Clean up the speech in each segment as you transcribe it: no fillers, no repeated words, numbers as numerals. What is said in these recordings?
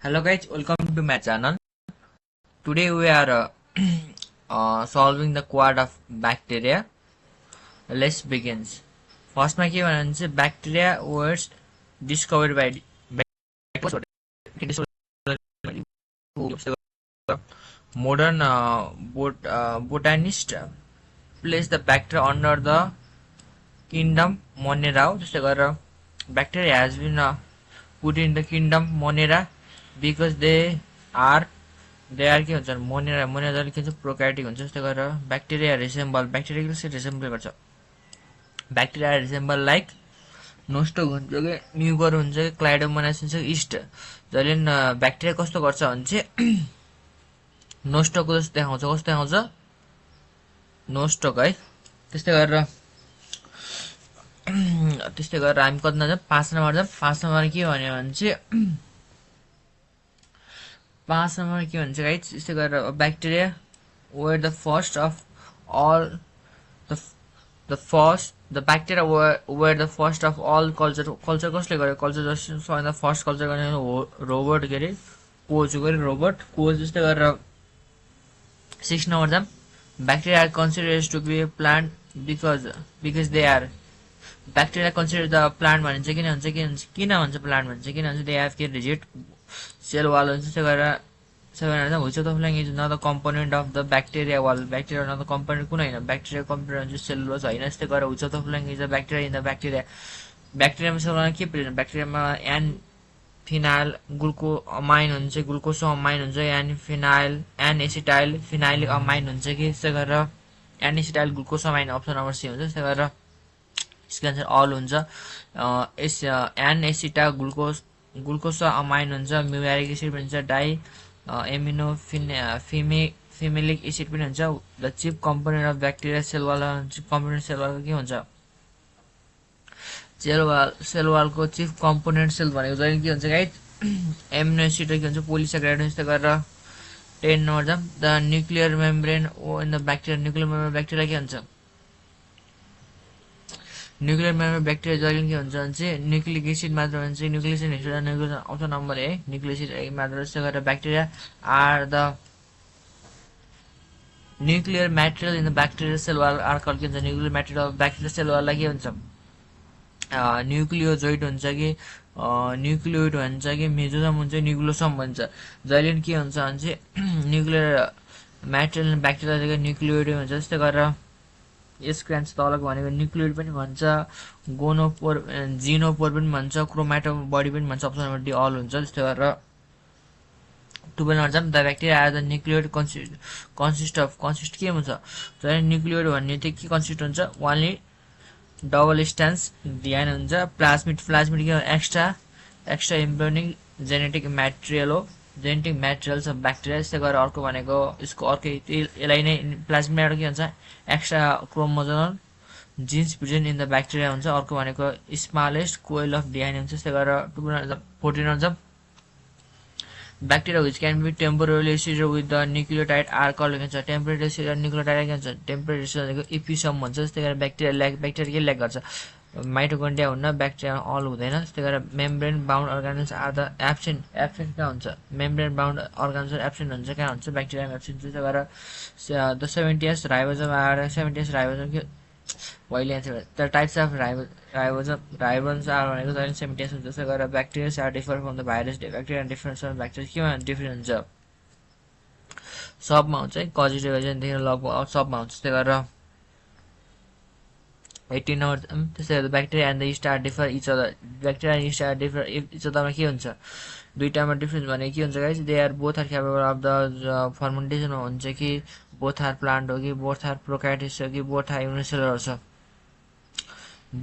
Hello guys, welcome to my channel. Today we are solving the quad of bacteria. Let's begin. First my bacteria was discovered by modern botanist place the bacteria under the kingdom Monera. Bacteria has been put in the kingdom Monera because they are के हुन्छ Monera मोनेराले के हुन्छ prokaryotic हुन्छ जस्तै गरेर bacteria resemble bacteria के resemble गर्छ bacteria resemble like Nostoc हुन्छ कि म्युकर हुन्छ कि क्लाइडोमोनास हुन्छ इस्ट जहिले ब्याक्टेरिया कस्तो गर्छ भने चाहिँ नोस्टोक जस्तो देखाउँछ कस्तो देखाउँछ नोस्टोक है त्यस्तै गरेर हामी कतिमा जाम 5 नम्बर जाम 5 नम्बर के भन्यो भने चाहिँ 5 नम्बर के भन्छ गाइस यस्तै गरेर bacteria were the first of all the bacteria were the first of all culture कसले गर्यो कल्चर जस्ट सबैभन्दा फर्स्ट कल्चर गर्ने रोबोट के अरे कोच गरे रोबोट कोच जस्तै गरेर 6 नम्बर जाम bacteria are considered to be plant because they are bacteria consider the plant भनिन्छ किन भन्छ प्लान्ट भन्छ किन भन्छ दे हेभ के रिजिड सेल वाल हुन्छ त्यसै गरेर which of the following is not the component of the bacteria wall bacteria not the component कुन हैन ब्याक्टेरिया कम्पोनेन्ट हुन्छ सेलुलोज हैन त्यस्तै गरेर which of the following is the bacteria in the ब्याक्टेरियामा सबैभन्दा के प्रेजेन्ट ब्याक्टेरियामा एन फिनाइल ग्लुकोअमाइन हुन्छ ग्लुकोसोअमाइन हुन्छ N phenyl N acetyl phenylic amine हुन्छ कि त्यसै गरेर N acetyl glucosamine option number C हुन्छ त्यसै गरेर यसको आन्सर अल हुन्छ एन एसिटा ग्लुकोसोअमाइन हुन्छ म्युरिक एसिड पनि हुन्छ डाइ एमिनो फिमेलिक एसिड पनि हुन्छ the chief component of bacteria cell wall component सेलवालको के हुन्छ सेलवालको चिफ कम्पोनेन्ट सेल भनेको जहिले के हुन्छ गाइस एमिनो एसिड के हुन्छ पोलिसेकेराइड त्यस्तै गरेर 10 नम्बर जाम the nuclear membrane in the bacteria nuclear membrane bacteria के हुन्छ न्युक्लियर मेम्ब्रेन ब्याक्टेरिया जहिले के हुन्छ भने चाहिँ न्युक्लिक एसिड मात्र हुन्छ न्युक्लिक एसिड हेर्दा आउँछ नम्बर है न्युक्लिक एसिड मात्र त्यस्तै गरेर bacteria are the nuclear material in the bacterial cell wall are called के हुन्छ nuclear material of bacterial cell वाललाई के हुन्छ न्युक्लियोजोइड हुन्छ कि न्युक्लियोइड भन्छ कि मेजोसम हुन्छ न्युक्लियोसम भन्छ जहिले के हुन्छ भने चाहिँ न्युक्लियर म्याटेरियल ब्याक्टेरिया न्युक्लियोइड हुन्छ त्यस्तै गरेर यसको आन्सर तलको भनेको न्युक्लियोइड पनि भन्छ गोनोपोर जिनोपोर पनि भन्छ क्रोमाटो बडी पनि भन्छ अप्सन नम्बर डी अल हुन्छ त्यस्तै गरेर 12 नम्बर जाम the bacteria are the nucleoid consist के हुन्छ जहिले न्युक्लियोइड भन्ने चाहिँ के कन्सिस्ट हुन्छ ओन्ली डबल स्ट्यान्स डिएनए हुन्छ प्लाज्मिड के एक्स्ट्रा एम्ब्रियोनिक जेनेटिक म्याटेरियल हो जेनेटिक म्याटेरियल्स अफ ब्याक्टेरिया त्यस्तै गरेर अर्को भनेको यसको अर्कै यसलाई नै प्लाज्मिड के हुन्छ extra chromosomal genes present in the bacteria हुन्छ अर्को भनेको स्मलेस्ट कोइल अफ डिएनए हुन्छ त्यस्तै गरेर 14 हुन्छ bacteria which can be temporary एसिडेड with the nucleotide are called के हुन्छ टेम्परेरी एसिड न्युक्लियोटाइड के हुन्छ टेम्परेरी एसिड भनेको इपिसम भन्छ त्यस्तै गरेर ब्याक्टेरिया के ल्याक गर्छ माइटोकन्ड्रिया हुन्न ब्याक्टेरिया अल हुँदैन त्यस्तै गरेर membrane bound organelles are the absent कहाँ हुन्छ मेम्ब्रेन बाउन्ड अर्गानिज एब्सेन्ट हुन्छ कहाँ हुन्छ ब्याक्टेरिया एब्सेन्ट त्यस्तै गरेर the 70s ribosome are 70s ribosome के पहिले answer the types of ribosomes are भनेको जहिले 70s हुन्छ त्यस्तै गरेर bacteria are differ from the virus bacteria difference from bacteria केमा डिफरेन्ट हुन्छ सबमा हुन्छ है कजिटिभ एजेन्टदेखि लगभग सबमा हुन्छ त्यस्तै गरेर 18 नम्बर त्यस्तै गरेर bacteria and the yeast are differ each other bacteria and yeast are differ each अदरमा के हुन्छ दुईटामा डिफरेन्स भनेको के हुन्छ guys they are both are capable of the fermentation हुन्छ कि बोथ आर प्लान्ट हो कि बोथ आर प्रोकार्योटिक्स हो कि बोथ आर यूनिसेलुलर छ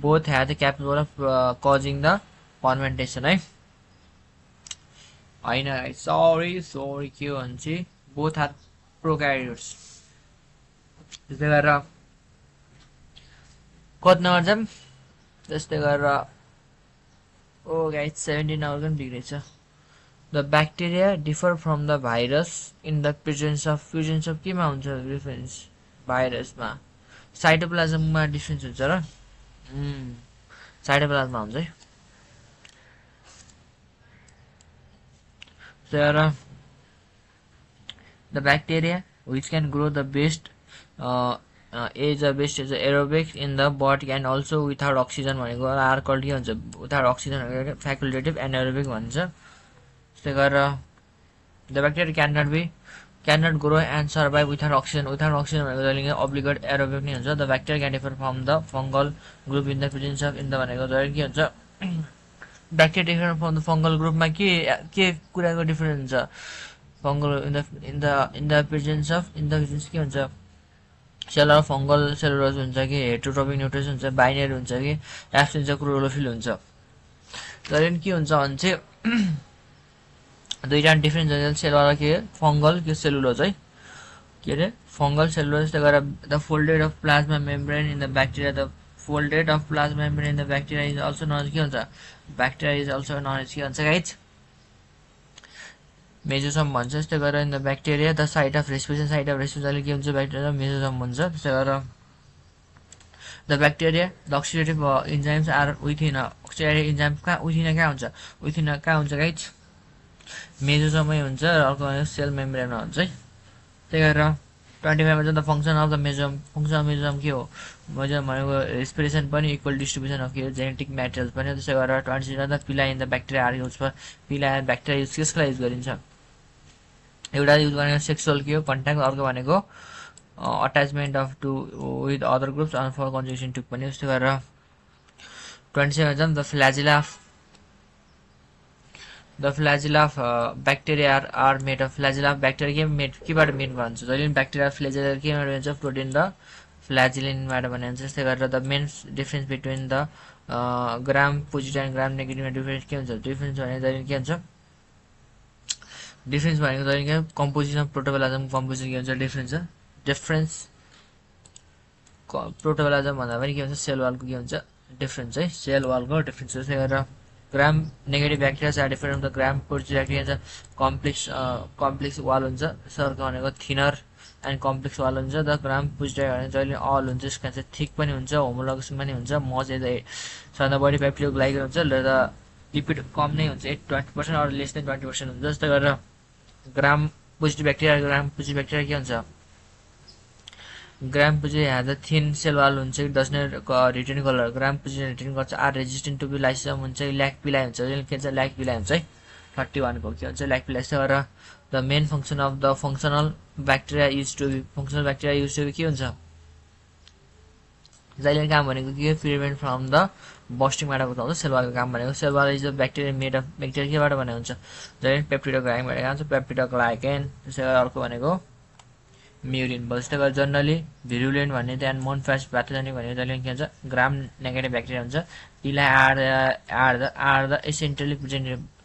both have the capable of causing the fermentation है हैन सरी के भन्छ बोथ आर प्रोकार्योट्स त्यस्तै गरेर कति नम्बर जाम त्यस्तै गरेर ओ गाइस 17 नम्बर पनि बिग्रेछ the bacteria differ from the virus in the presence of केमा हुन्छ डिफरेन्स भाइरसमा साइटोप्लाज्ममा डिफरेन्स हुन्छ र साइटोप्लाज्ममा हुन्छ है So the bacteria which can grow the best is aerobic in the body and also without oxygen भनेको are called के हुन्छ without oxygen facultative anaerobic भन्छ। त्यसै गरेर the bacteria cannot grow and survive without oxygen भनेको जहिले obligate aerobic नै हुन्छ। the bacteria can differ from the fungal group in the presence of भनेको जहिले के हुन्छ bacteria different from the fungal group मा के कुराको डिफरेन्स हुन्छ fungal in the presence के हुन्छ सेलुलर फंगल सेलुलोज हुन्छ कि हेटेरोट्रोपिक न्यूक्लियस हुन्छ बाइनरी हुन्छ कि एब्सेन्ट हुन्छ क्लोरोफिल हुन्छ। जहिले के हुन्छ भने चाहिँ दुईटा डिफरेन्स हुन्छ सेलुलर के फंगल के सेलुलोज है के रे फंगल सेलुलोज त्यसले गर्दा the folded of plasma membrane in the bacteria the folded of plasma membrane in the bacteria is also known के हुन्छ ब्याक्टेरिया इज अल्सो नोन के हुन्छ गाइज मेजोसोम भन्छ। त्यस्तै गरेर in the bacteria the site of respiration अहिले के हुन्छ ब्याक्टेरिया मेजोसोम हुन्छ। त्यस्तै गरेर the bacteria the oxidative enzymes are within oxidative enzyme कहाँ हुन्छ विथिन कहाँ हुन्छ गाइज मेजोसोममै हुन्छ र अर्को भनेको सेल मेम्ब्रेनमा हुन्छ है। त्यही गरेर 25 मा चाहिँ the function of the mesosome के हो मेजोसोम भनेको रेस्पिरेसन पनि इक्वल डिस्ट्रिब्युसन अफ के जेनेटिक म्याटेरियल्स पनि। त्यसै गरेर 26 मा the pili in the bacteria are use for pili bacteria use केसको लागि युज गरिन्छ एउटा युज गरेको सेक्सुअल के हो कन्ट्याक्ट अर्को भनेको attachment of to with other groups on for conjugation took पनि। त्यस्तै गरेर 27 मा the flagella of bacteria are made of flagella of bacteria केबाट मेड भन्छ जहिले पनि ब्याक्टेरिया फ्ल्याजेला केबाट भन्छ प्रोटिन र फ्ल्याजिलिनबाट भनिन्छ। त्यस्तै गरेर the main difference between the gram positive and gram नेगेटिभमा डिफरेन्स के हुन्छ डिफरेन्स भने जहिले के हुन्छ डिफरेन्स भनेको जहिले कम्पोजिसन अफ प्रोटोप्लाज्म कम्पोजिसन के हुन्छ डिफरेन्स प्रोटोप्लाज्म भन्दा पनि के हुन्छ सेल वालको के हुन्छ डिफरेन्स है सेल वालको डिफरेन्स। त्यसै गरेर gram negative bacteria are different from the gram positive bacteria complex wall हुन्छ सर्को भनेको थिनर एन्ड कम्प्लेक्स वाल हुन्छ। द ग्राम पोजिटिभ भने जहिले अल हुन्छ यसको चाहिँ थिक पनि हुन्छ होमोलगस पनि हुन्छ म चाहिँ सबभन्दा बढी पेप्टिडोग्लाइकन हुन्छ र लिपिड कम नै हुन्छ 20% अरू लेस देन 20% हुन्छ। जस्तै गरेर ग्राम पोजिटिभ ब्याक्टेरिया के हुन्छ gram positive has a thin cell wall हुन्छ कि does not retain colour gram positive retain गर्छ are resistant to be lysosome हुन्छ कि ल्याक पिलाइ हुन्छ जहिले के हुन्छ ल्याक पिलाइ हुन्छ है 31 को के हुन्छ ल्याक पिलाइ। गरेर the main function of the functional bacteria use to be के हुन्छ जहिले काम भनेको के प्रिभेन्ट फ्रम द बस्टिङबाट बताउँछ सेल वालको काम भनेको cell wall is the bacteria made of bacteria केबाट भनेको हुन्छ जहिले पेप्टिडोग्लाइकनबाट आउँछ पेप्टिडोग्लाइकेन। त्यसै गरेर अर्को भनेको म्युरिन भयो। त्यस्तै गरेर जनरली भिरुलेन्ट भन्ने त्यहाँ मोनोफेज प्याथोजेनिक भनेको जहिले के हुन्छ ग्राम नेगेटिभ ब्याक्टेरिया हुन्छ पिला आर द एसेन्टली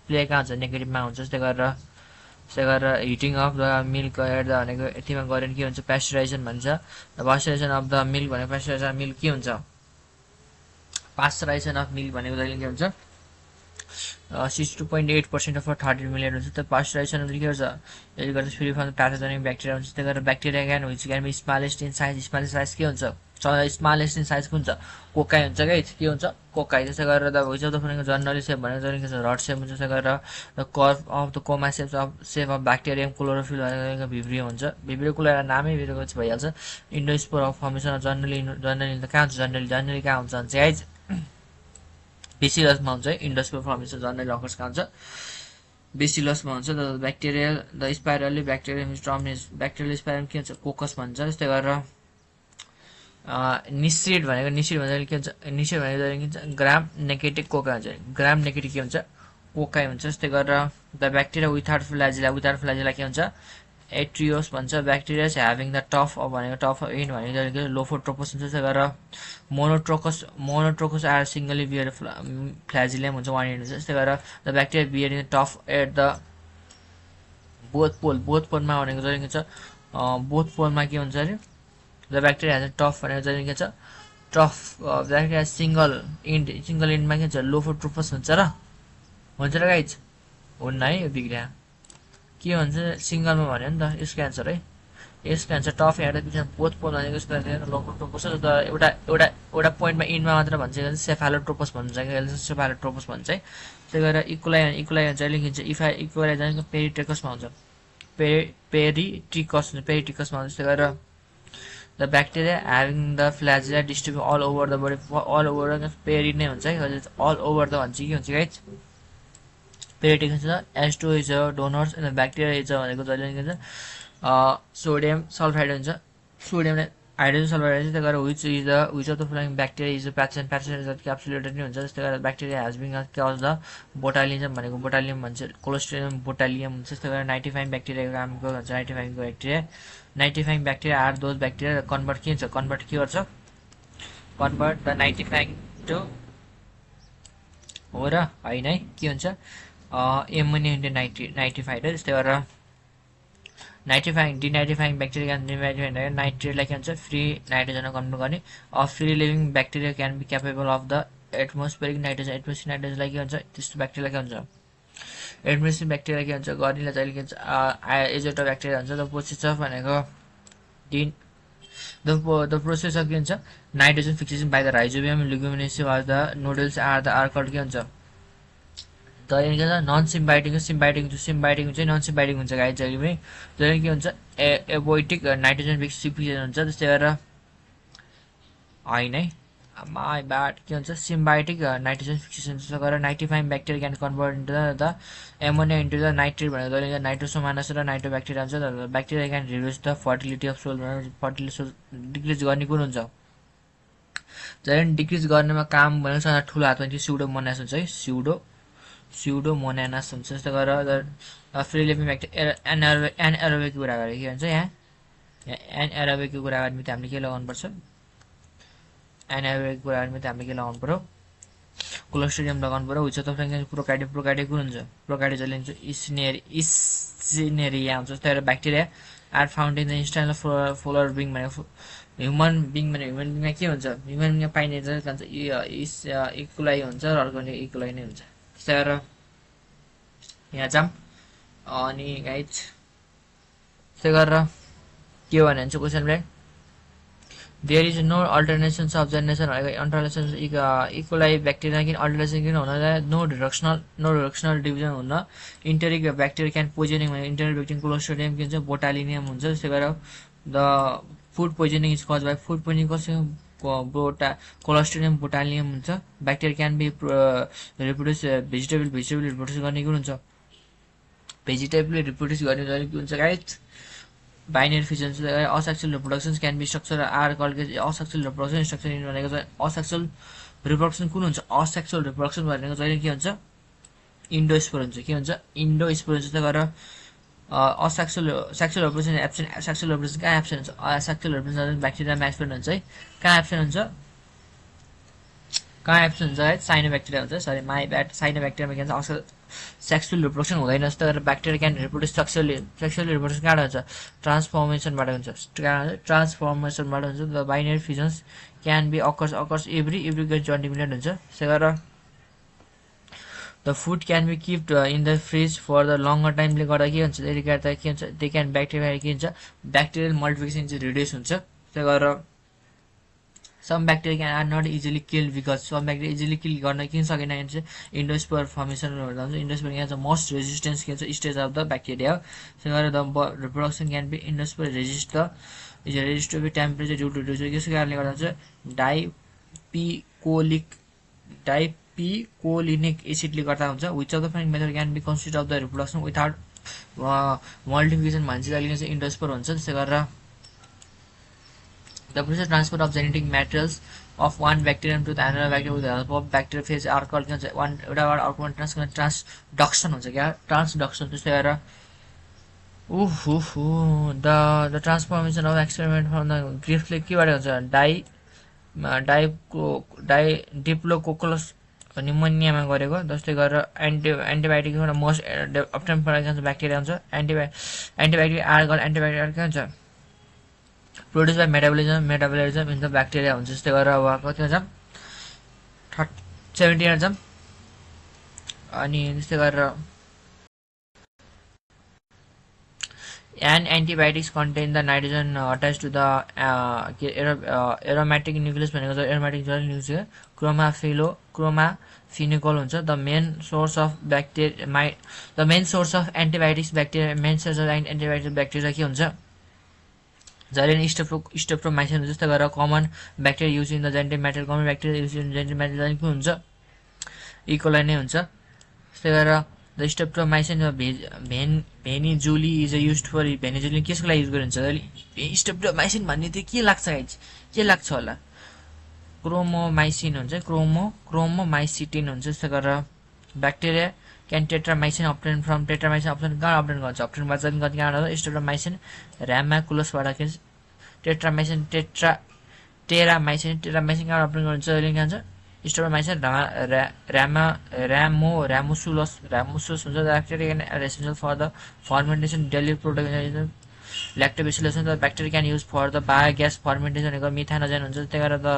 प्ले कहाँ हुन्छ नेगेटिभमा हुन्छ। त्यस्तै गरेर heating of the milk at the भनेको यतिमा गऱ्यो भने के हुन्छ पेस्चराइजेसन भन्छ। पास्चराइजेसन अफ द मिल्क भनेको पेस्चराइजेसन मिल्क के हुन्छ पास्चराइजेसन अफ मिल्क भनेको जहिले के हुन्छ 62.8% अफ 13 मिलियन हुन्छ। त पास्चराइजेसन के हुन्छ यसले गर्दा फ्री फ्रम प्याथोजेनिक ब्याक्टेरिया हुन्छ। त्यही गरेर bacteria can be smallest in size के हुन्छ स्मलेस्ट इन साइज हुन्छ कोकाई हुन्छ के हुन्छ कोकाई। त्यसै गरेर द भोइस अफ द भनेको जनरली सेप भनेको जहिले के छ रड सेप हुन्छ। त्यसै गरेर the curve of the comma shape of bacterium chlorophyll भनेको भिब्रियो हुन्छ भिब्रियो क्लोरा नामै भिब्रियो भइहाल्छ। इन्डोस्पोर अफ फर्मेसन जनरली त कहाँ हुन्छ जनरली कहाँ हुन्छ भने चाहिँ बेसिलसमा हुन्छ इन्डोस्पोर फर्मेसन जनरली अकर्स कहाँ हुन्छ बेसिलसमा हुन्छ। The bacterial the spirally bacterium bacterial spirillum के हुन्छ कोकस भन्छ। त्यस्तै गरेर निस्रिड भनेको के हुन्छ निस्रिड भनेको के हुन्छ ग्राम नेगेटिभ कोका हुन्छ ग्राम नेगेटिभ के हुन्छ कोकाई हुन्छ। त्यस्तै गरेर द ब्याक्टेरिया विथआउट फ्ल्याजिला के हुन्छ एट्रियोस भन्छ। Bacteria having the tuft of भनेको टफ इन भनेको लोफोट्रोपस हुन्छ। त्यसै गरेर monotrichous are singly bear flagellum हुन्छ 1 हुन्छ। त्यस्तै गरेर the bacteria bear in tuft at the both पोलमा भनेको जहिले के छ बोथ पोलमा के हुन्छ अरे द ब्याक्टेरिया हेज टफ भनेको जहिले के छ टफ ब्याक्टेरिया सिङ्गल इन्डमा के हुन्छ लोफोट्रोपस हुन्छ र गाइज हुन्न है यो बिग्रिया के भन्छ सिङ्गलमा भन्यो नि त यसको एन्सर है यसको एन्सर टफ हेर्दा पछि बोथ पोल भनेको यसको लोफोट्रोपस एउटा एउटा पोइन्टमा इन्डमा मात्र भन्छ सेफालोट्रोपस भन्छ सेफालोट्रोपस भन्छ है। त्यसै गरेर इक्वलाइ हुन्छ लेखिन्छ इक्वलाइ जाने पेरिट्रिकसमा हुन्छ पेरिट्रिकसमा हुन्छ। त्यसै गरेर the bacteria having the flagella distribute all over the body all over पेरि नै हुन्छ है अल ओभर द भन्छ के हुन्छ गाइज पेरिट्रिकस छ। S2 is a donors and bacteria is भनेको जहिले लेखिन्छ सोडियम सल्फाइड हुन्छ सोडियमलाई हाइड्रोजन सल्फाइड त्यही गरेर which of the following bacteria is pathogen pathogen capsulated नै हुन्छ। त्यस्तै गरेर bacteria has been cause the botulism भनेको बोटालियम भन्छ क्लोस्ट्रिडियम बोटालियम हुन्छ। त्यस्तै गरेर नाइट्रिफाइङ ब्याक्टेरियाको कामको भन्छ nitrifying bacteria are those bacteria convert के हुन्छ कन्भर्ट के गर्छ कन्भर्ट द नाइट्रिफाइङ टु हो र होइन है के हुन्छ एमोनिया इन्टु नाइट्रिफाइड है। त्यस्तै गरेर डिनाइट्रिफाइङ ब्याक्टेरिया नाइट्रेटलाई के हुन्छ फ्री नाइट्रोजन कन्भर्ट गर्ने of free living bacteria can be capable of the atmospheric nitrogen नाइट्रोजनलाई के हुन्छ त्यस्तो ब्याक्टेरिया के हुन्छ एटमोस्फेरिक ब्याक्टेरिया के हुन्छ गर्नेलाई चाहिँ के हुन्छ एजोटो ब्याक्टेरिया हुन्छ। द प्रोसेस अफ भनेको द प्रोसेस अफ के हुन्छ nitrogen fixation by the rhizobium leguminosae was the nodules are called के हुन्छ जहिले के हुन्छ नन सिम्बायोटिक सिम्बायोटिक हुन्छ नन सिम्बायोटिक हुन्छ गाइज जहिले पनि जहिले के हुन्छ एबोइटिक नाइट्रोजन फिक्सेसन हुन्छ। त्यस्तै गरेर होइन है माई ब्याड के हुन्छ सिम्बायोटिक नाइट्रोजन फिक्सेसन त्यसो गरेर nitrifying bacteria can convert into the ammonia into the nitrate भनेको जहिले नाइट्रोसोमानस र नाइट्रो ब्याक्टेरिया हुन्छ। Bacteria can reduce the fertility of soil fertility soil decrease गर्ने कुन हुन्छ जहिले डिक्रिज गर्नेमा काम भनेको ठुलो हातमा त्यो स्युडोमोनास हुन्छ है स्युडोमोनास हुन्छ। त्यस्तै गरेर फ्री लिभिङ ब्याक्टेरिया एनएरोबिकको कुरा गरेको के भन्छ यहाँ एनएरोबिकको कुरा गर्ने त हामीले के लगाउनुपर्छ एनएरोबिकको कुरा गर्ने त हामीले के लगाउनु पर्यो क्लोस्ट्रिडियम लगाउनु पर्यो विच अफ प्रोकार्डिया कुन हुन्छ प्रोकार्डिया जहिले हुन्छ इसिनेरिया हुन्छ। त्यही भएर bacteria are found in the intestine फोलर बिङ भनेको ह्युमन बिङमा के हुन्छ ह्युमन बिङमा पाइने चाहिँ इक्वलाइ हुन्छ र अर्को इक्वलाइ नै हुन्छ। त्यस्तै गरेर यहाँ जाऊँ अनि गाइज त्यस्तै गरेर के भने हुन्छ question blank there is no alternation of generation भनेको अल्टरनेसन इक्वलाइ ब्याक्टेरिया किन अल्टरनेसन किन हुन नो रिडक्सनल डिभिजन हुन इन्टरिक ब्याक्टेरिया क्यान पोइजनिङ भने इन्टरिक ब्याक्टेरिया क्लोस्ट्रिडियम के हुन्छ बोटालिनियम हुन्छ। त्यस्तै गरेर the food poisoning is cause by food poisoning कसो क्लोस्ट्रिडियम बोटालिनियम हुन्छ। Bacteria can be reproduce vegetable reproduce गर्ने कुन हुन्छ भेजिटेबल रिप्रोड्युस गर्ने जहिले के हुन्छ guys binary fission asexual reproduction can be structure are called asexual reproduction structure भनेको चाहिँ असेक्सुअल रिप्रोडक्सन कुन हुन्छ असेक्सुअल रिप्रोडक्सन भनेको जहिले के हुन्छ इन्डोस्पोर हुन्छ के हुन्छ इन्डोस्पोर हुन्छ। त्यही गरेर sexual reproduction absent sexual reproduction कहाँ एब्सेन्ट हुन्छ सेक्सुअल रिप्रोडक्सन ब्याक्टेरियामा एब्सेन्ट हुन्छ है कहाँ एब्सेन्ट हुन्छ है साइनोब्याक्टेरिया हुन्छ सरी माई ब्याड साइनोब्याक्टेरियामा के भन्छ सेक्सुअल रिप्रोडक्सन हुँदैन। जस्तो गरेर bacteria can reproduce sexually reproduction कहाँबाट हुन्छ ट्रान्सफर्मेसनबाट हुन्छ ट्रान्सफर्मेसनबाट हुन्छ। The binary fissions can be occurs every 20 minute हुन्छ। त्यसै गरेर the food can be kept in the fridge for the longer टाइमले गर्दा के हुन्छ त्यसले गर्दा के हुन्छ दे क्यान ब्याक्टेरिया के हुन्छ ब्याक्टेरियल मल्टिप्लिकेसन चाहिँ रिड्युस हुन्छ। त्यसै गरेर some bacteria can are not easily killed because some bacteria easily kill गर्न किन सकेन भने चाहिँ इन्डोस्पोर फर्मेसन हुन्छ इन्डोस्पोर यहाँ चाहिँ मोस्ट रेजिस्टेन्स के हुन्छ स्टेज अफ द ब्याक्टेरिया हो। त्यसै गरेर the reproduction can be endospore resist the is resist to be temperature due to यसको कारणले गर्दा चाहिँ डाइपिकोलिनिक एसिडले गर्दा हुन्छ। Which of the following method can be consider of the reproduction without multiplication भन्छ जहिले चाहिँ इन्डोस्पोर हुन्छ। त्यसै गरेर the process transfer of genetic materials of one bacterium to the another bacterium with the help of bacteriophage are called one एउटाबाट अर्कोमा ट्रान्सडक्सन हुन्छ क्या transduction. त्यस्तै गरेर the transformation of experiment from the ग्रिफ्टले केबाट हुन्छ डिप्लोकोकलस निमोनियामा गरेको। जस्तै गरेर एन्टिबायोटिक मोस्ट अप्टेन ब्याक्टेरिया हुन्छ एन्टिबायोटिक आर गर्ल एन्टिबायोटिक के हुन्छ produce by metabolism in the bacteria हुन्छ। त्यस्तै गरेर अब कति हुन्छ 17 हुन्छ अनि त्यस्तै गरेर and antibiotics contain the nitrogen attached to the aromatic nucleus भनेको चाहिँ aromatic nucleus chromaphenical हुन्छ the main source of bacteria the main source of antibiotics bacteria main source of antibiotic bacteria के हुन्छ Xylem streptomycin जस्तो गरेर common bacteria used in the genetic material common bacteria used in genetic material के हुन्छ E. coli नै हुन्छ त्यस्तै गरेर the streptomycin भेनिजुली is used for भेनिजुली केसको लागि युज गरिन्छ अहिले स्ट्रेप्टोमाइसिन भन्ने त्यो के लाग्छ गाइज के लाग्छ होला क्रोमोमाइसिन हुन्छ क्रोमोमाइसिटिन हुन्छ त्यस्तै गरेर bacteria can tetramycin obtain from tetramycin obtain कहाँ अप्टेन गर्छ अप्टेन गर्छ कति कहाँबाट स्ट्रेप्टोमाइसिन र्यामाकुलसबाट के टेट्रामाइसिन टेरामाइसिन कहाँबाट अप्टेन गर्छ अहिले के भन्छ स्ट्रेप्टोमाइसिन ramosulus हुन्छ bacteria can are essential for the fermentation daily production lactobacillus the bacteria can use for the biogas fermentation भनेको मिथानोजन हुन्छ त्यही गरेर the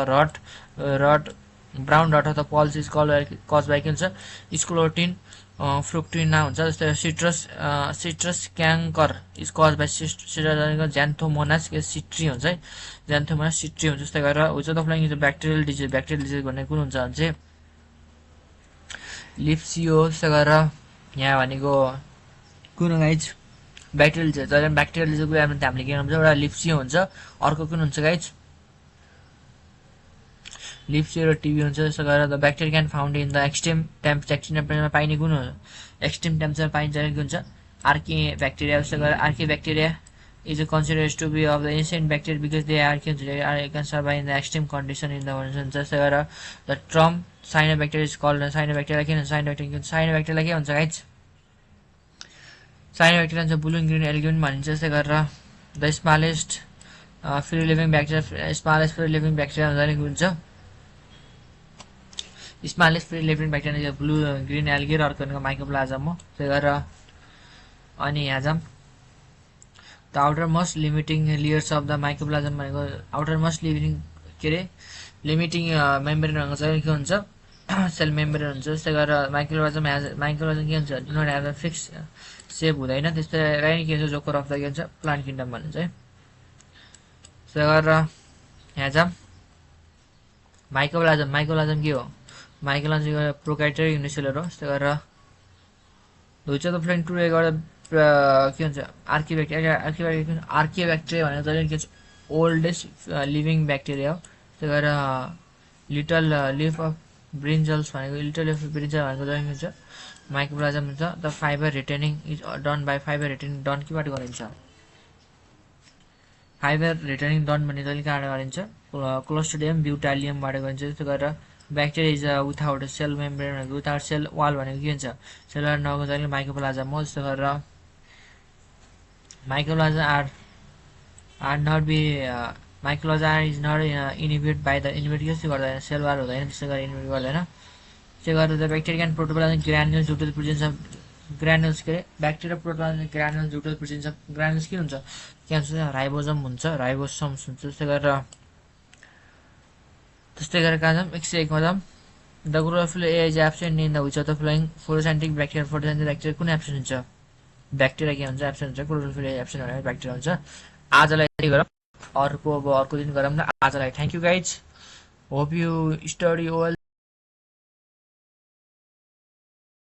rot brown rot of the pulse is caused by के हुन्छ स्क्लोटिन फ्रुक्टिना हुन्छ जस्तै citrus canker is caused by citrus xanthomonas के सिट्री हुन्छ है ज्यान्थोमोनास सिट्री हुन्छ त्यस्तै गरेर हुन्छ तपाईलाई ब्याक्टेरियल डिजिज भन्ने कुन हुन्छ भने चाहिँ लिप्सियो त्यस्तै गरेर यहाँ भनेको कुन गाइज ब्याक्टेरियल डिजिज जहिले ब्याक्टेरियल डिजिजको हामीले के गर्नुहुन्छ एउटा लिप्सियो हुन्छ अर्को कुन हुन्छ गाइज लिप्सियो र टिबी हुन्छ त्यसो गरेर the bacteria can found in the extreme टेम्परेचरमा पाइने कुन हो एक्सट्रिम टेम्परेचरमा पाइन्छ के हुन्छ आर्की ब्याक्टेरिया त्यसो गरेर archaebacteria is considered to be of the ancient bacteria because they are के हुन्छ can survive in the extreme condition in the हुन्छ त्यस्तो गरेर the term cyanobacteria is called cyanobacteria के हुन्छ साइनोब्याक्टेरिया के हुन्छ गाइज साइनोब्याक्टेरिया हुन्छ ब्लू ग्रीन एल्गिन भनिन्छ त्यस्तै गरेर the smallest free living bacteria smallest free living bacteria हुन्छ smallest free living bacteria blue green algae र अर्को भनेको माइकोप्लाज्म हो त्यही गरेर अनि यहाँ जाम the outermost limiting layers of the mycoplasma भनेको आउटर मोस्ट लिमिटिङ के अरे लिमिटिङ मेम्ब्रेन भनेको चाहिँ के हुन्छ सेल मेम्ब्रेन हुन्छ त्यस्तै गरेर माइक्रोप्लाज्म के हुन्छ नट हेभ फिक्स सेप हुँदैन त्यस्तै राइन के हुन्छ जोकर अफ द के हुन्छ प्लान्ट किङडम भनिन्छ है त्यस्तै गरेर यहाँ जाम माइकोप्लाज्म के हो माइकोप्लाज्म प्रोकाइटरी युनिसेलर हो त्यस्तै गरेर दुई चाहिँ फ्लाइन टु गरेर के हुन्छ आर्कियोब्याक्टेरिया भनेको चाहिँ के हुन्छ ओल्डेस्ट लिभिङ ब्याक्टेरिया हो त्यही गरेर लिटल लिफ अफ ब्रिन्जल्स भनेको लिटल लिफ अफ ब्रिन्जल भनेको चाहिँ के हुन्छ माइकोप्लाज्म हुन्छ the fibre retaining is done by fibre retaining done केबाट गरिन्छ फाइबर रिटेनिङ डन भन्ने चाहिँ कहाँबाट गरिन्छ क्लोस्ट्रिडियम ब्युटालियमबाट गरिन्छ त्यस्तो गरेर bacteria is without cell membrane भनेको विथआउट सेल वाल भनेको के हुन्छ सेलुलर नभएको चाहिँ माइकोप्लाज्म हो त्यस्तो गरेर mycoplasma are not be mycoplasma is not inhibit by the inhibit के गर्दैन सेल वाल हुँदैन त्यस्तो गरेर इनिबिट गर्दैन त्यसै गरेर the bacteria can protoplasm granules due to the presence of granules के अरे bacteria protoplasm granules due to the presence of granules के हुन्छ क्यान्सर राइबोसोम हुन्छ राइबोसोम्स हुन्छ त्यस्तै गरेर कहाँ जाऊँ 101 मा जाऊँ the chlorophyll a is absent in the which of the following photosynthetic bacteria कुन एब्सेन्ट हुन्छ ब्याक्टेरिया के हुन्छ एब्सेन्ट हुन्छ क्लोरोफिल ए एब्सेन्ट भनेर ब्याक्टेरिया हुन्छ आजलाई यति गरौँ अर्को दिन गरौँ न आजलाई thank you guys hope you study well